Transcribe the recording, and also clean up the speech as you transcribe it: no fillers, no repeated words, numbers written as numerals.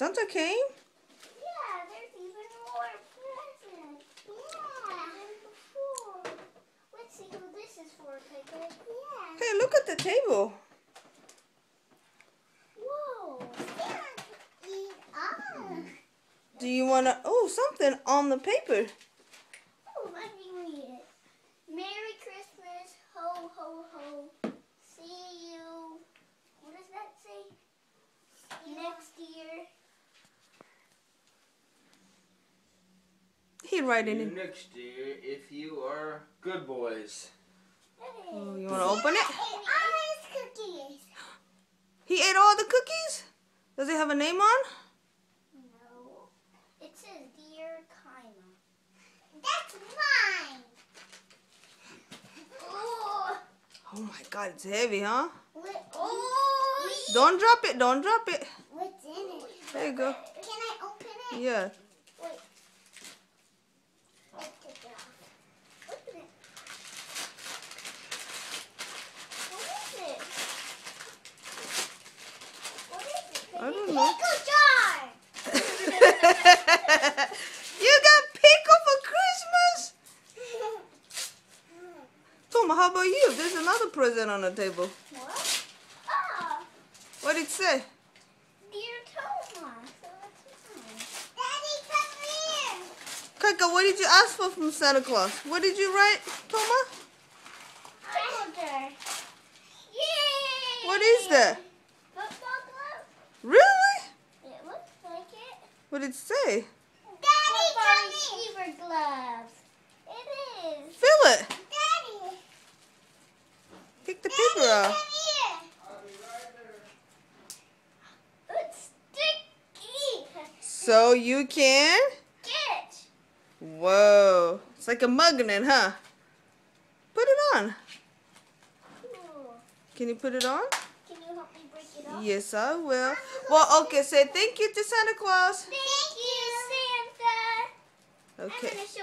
Santa came? Yeah, there's even more presents. Yeah, than before. Let's see who this is for, Piper. Yeah. Hey, look at the table. Whoa. Do you want to... Oh, something on the paper. Oh, let me read it. Merry Christmas, ho, ho, ho. See you. What does that say? Next year. He writing See it. you next year if you are good boys. Oh, you want to open it? And all his cookies. He ate all the cookies? Does it have a name on? No. It says Dear Kaima. That's mine. Oh. Oh my God, it's heavy, huh? Oh. Don't drop it, don't drop it. What's in it? There you go. Can I open it? Yeah. Wait. Let's take it off. Open it. What is it? What is it? I don't know. Pickle jar. You got pickle for Christmas? Toma, how about you? There's another present on the table. What? Oh, What did it say? dear Thomas. So that's mine. Daddy, come here. Kaka, what did you ask for from Santa Claus? What did you write, Toma? Pickle jar. Yay! What is that? Football glove? Really? It looks like it. What did it say? Daddy, come receiver gloves. It is. Feel it. Daddy. Take the paper out. Come here. It's sticky. So you can... Get. Whoa. It's like a magnet, huh? Put it on. Cool. Can you put it on? Can you help me break it up? Yes, I will. Well, okay, say thank you to Santa Claus. Thank you, Santa. I'm Okay. gonna show